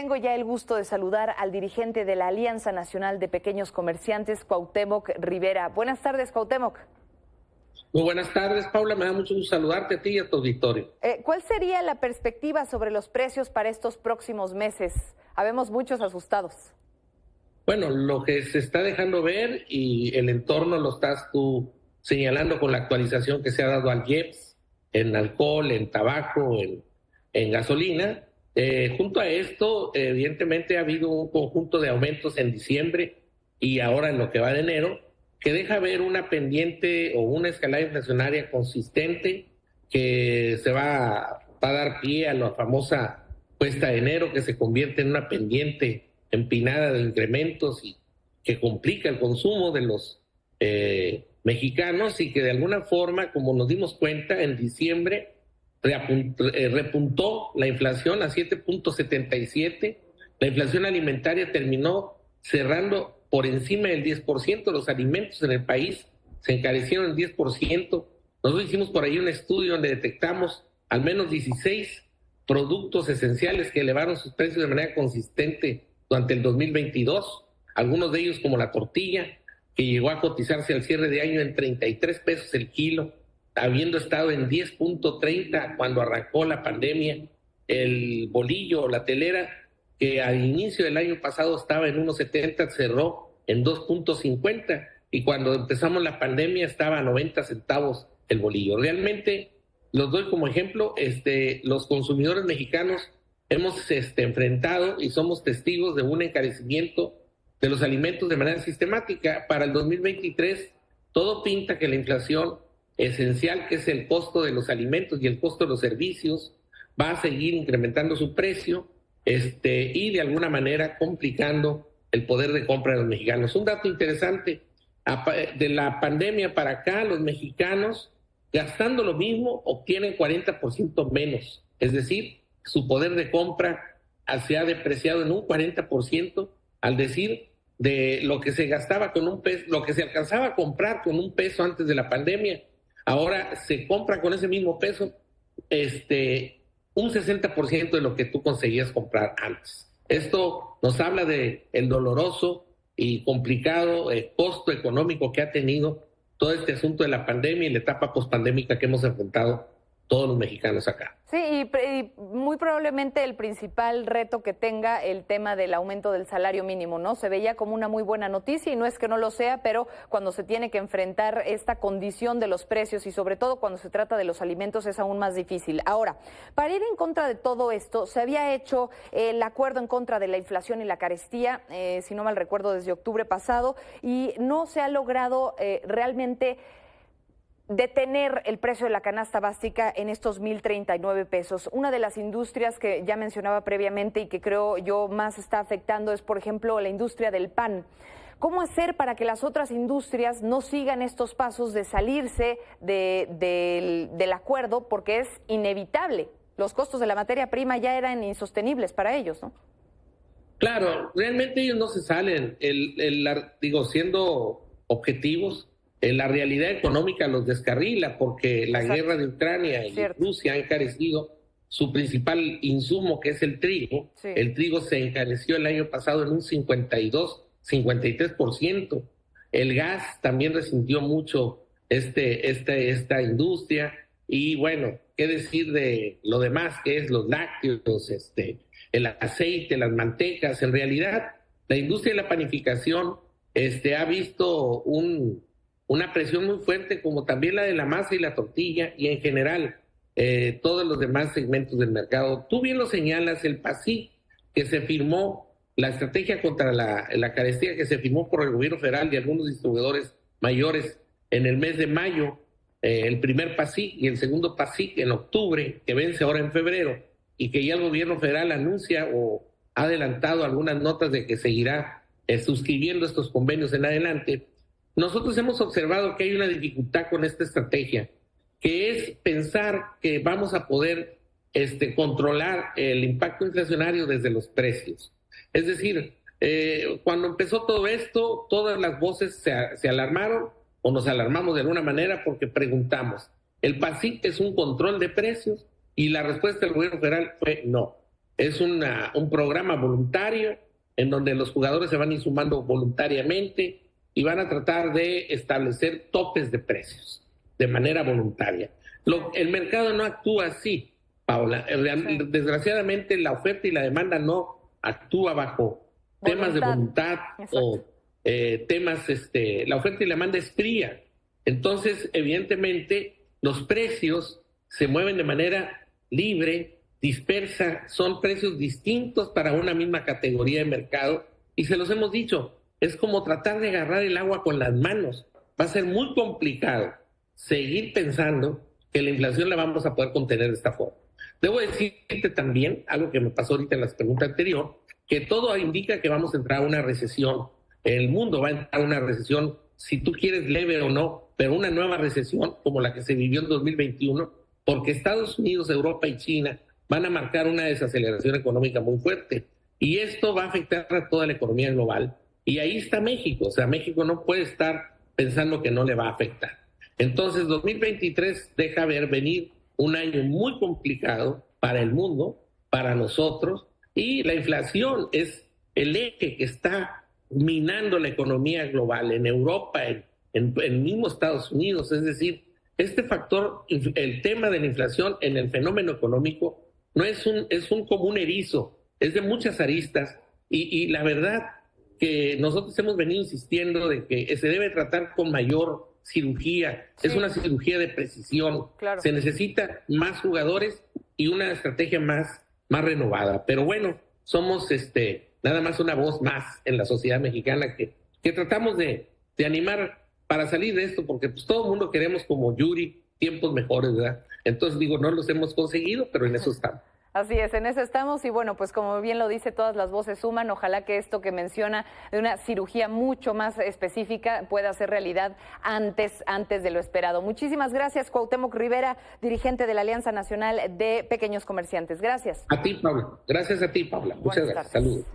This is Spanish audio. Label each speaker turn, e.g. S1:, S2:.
S1: tengo ya el gusto de saludar al dirigente de la Alianza Nacional de Pequeños Comerciantes, Cuauhtémoc Rivera. Buenas tardes, Cuauhtémoc.
S2: Muy buenas tardes, Paula. Me da mucho gusto saludarte a ti y a tu auditorio.
S1: ¿Cuál sería la perspectiva sobre los precios para estos próximos meses? Habemos muchos asustados.
S2: Bueno, lo que se está dejando ver y el entorno lo estás tú señalando con la actualización que se ha dado al IEPS en alcohol, en tabaco, en gasolina. Junto a esto, evidentemente ha habido un conjunto de aumentos en diciembre y ahora en lo que va de enero, que deja ver una pendiente o una escalada inflacionaria consistente que se va a dar pie a la famosa cuesta de enero, que se convierte en una pendiente empinada de incrementos y que complica el consumo de los mexicanos, y que de alguna forma, como nos dimos cuenta, en diciembre repuntó la inflación a 7.77. La inflación alimentaria terminó cerrando por encima del 10%. Los alimentos en el país se encarecieron en 10%. Nosotros hicimos por ahí un estudio donde detectamos al menos 16 productos esenciales que elevaron sus precios de manera consistente durante el 2022. Algunos de ellos, como la tortilla, que llegó a cotizarse al cierre de año en 33 pesos el kilo, habiendo estado en 10.30 cuando arrancó la pandemia. El bolillo o la telera, que al inicio del año pasado estaba en 1.70, cerró en 2.50, y cuando empezamos la pandemia estaba a 90 centavos el bolillo. Realmente los doy como ejemplo. Los consumidores mexicanos hemos enfrentado y somos testigos de un encarecimiento de los alimentos de manera sistemática. Para el 2023 todo pinta que la inflación esencial, que es el costo de los alimentos y el costo de los servicios, va a seguir incrementando su precio y de alguna manera complicando el poder de compra de los mexicanos. Un dato interesante: de la pandemia para acá, los mexicanos, gastando lo mismo, obtienen 40% menos. Es decir, su poder de compra se ha depreciado en un 40%, al decir, de lo que se gastaba con un peso, lo que se alcanzaba a comprar con un peso antes de la pandemia, ahora se compra con ese mismo peso un 60% de lo que tú conseguías comprar antes. Esto nos habla de el doloroso y complicado costo económico que ha tenido todo este asunto de la pandemia y la etapa pospandémica que hemos enfrentado todos los mexicanos acá.
S1: Sí, y muy probablemente el principal reto que tenga el tema del aumento del salario mínimo, ¿no? Se veía como una muy buena noticia, y no es que no lo sea, pero cuando se tiene que enfrentar esta condición de los precios y sobre todo cuando se trata de los alimentos es aún más difícil. Ahora, para ir en contra de todo esto, se había hecho el acuerdo en contra de la inflación y la carestía, si no mal recuerdo, desde octubre pasado, y no se ha logrado realmente detener el precio de la canasta básica en estos 1,039 pesos. Una de las industrias que ya mencionaba previamente y que creo yo más está afectando es, por ejemplo, la industria del pan. ¿Cómo hacer para que las otras industrias no sigan estos pasos de salirse del acuerdo? Porque es inevitable. Los costos de la materia prima ya eran insostenibles para ellos, ¿no?
S2: Claro, realmente ellos no se salen. Siendo objetivos, la realidad económica los descarrila, porque la guerra de Ucrania y Rusia ha encarecido su principal insumo, que es el trigo. Sí. El trigo se encareció el año pasado en un 53%. El gas también resintió mucho esta industria. Y bueno, qué decir de lo demás, que es los lácteos, el aceite, las mantecas. En realidad, la industria de la panificación ha visto una presión muy fuerte, como también la de la masa y la tortilla, y en general todos los demás segmentos del mercado. Tú bien lo señalas, el PASIC, que se firmó, la estrategia contra la carestía, que se firmó por el gobierno federal y algunos distribuidores mayores en el mes de mayo, el primer PASIC y el segundo PASIC en octubre, que vence ahora en febrero, y que ya el gobierno federal anuncia o ha adelantado algunas notas de que seguirá suscribiendo estos convenios en adelante. Nosotros hemos observado que hay una dificultad con esta estrategia, que es pensar que vamos a poder controlar el impacto inflacionario desde los precios. Es decir, cuando empezó todo esto, todas las voces se alarmaron, o nos alarmamos de alguna manera, porque preguntamos, ¿el PASIC es un control de precios? Y la respuesta del gobierno federal fue no. Es un programa voluntario en donde los jugadores se van a ir sumando voluntariamente y van a tratar de establecer topes de precios de manera voluntaria. El mercado no actúa así, Paula. Desgraciadamente la oferta y la demanda no actúa bajo temas de voluntad. Exacto. O temas, la oferta y la demanda es fría. Entonces, evidentemente, los precios se mueven de manera libre, dispersa, son precios distintos para una misma categoría de mercado, y se los hemos dicho, es como tratar de agarrar el agua con las manos. Va a ser muy complicado seguir pensando que la inflación la vamos a poder contener de esta forma. Debo decirte también, algo que me pasó ahorita en la pregunta anterior, que todo indica que vamos a entrar a una recesión. El mundo va a entrar a una recesión, si tú quieres leve o no, pero una nueva recesión como la que se vivió en 2021, porque Estados Unidos, Europa y China van a marcar una desaceleración económica muy fuerte. Y esto va a afectar a toda la economía global. Y ahí está México. O sea, México no puede estar pensando que no le va a afectar. Entonces, 2023 deja ver venir un año muy complicado para el mundo, para nosotros, y la inflación es el eje que está minando la economía global en Europa, en mismo Estados Unidos. Es decir, este factor, el tema de la inflación en el fenómeno económico, no es un común erizo, es de muchas aristas, y la verdad que nosotros hemos venido insistiendo de que se debe tratar con mayor cirugía. Sí. Es una cirugía de precisión. Claro. Se necesita más jugadores y una estrategia más renovada. Pero bueno, somos nada más una voz más en la sociedad mexicana que tratamos de animar para salir de esto, porque pues todo el mundo queremos, como Yuri, tiempos mejores, ¿verdad? Entonces digo, no los hemos conseguido, pero en eso estamos.
S1: Así es, en eso estamos, y bueno, pues como bien lo dice, todas las voces suman. Ojalá que esto que menciona de una cirugía mucho más específica pueda ser realidad antes de lo esperado. Muchísimas gracias, Cuauhtémoc Rivera, dirigente de la Alianza Nacional de Pequeños Comerciantes. Gracias.
S2: A ti, Paula. Gracias a ti, Paula. Muchas gracias. Saludos.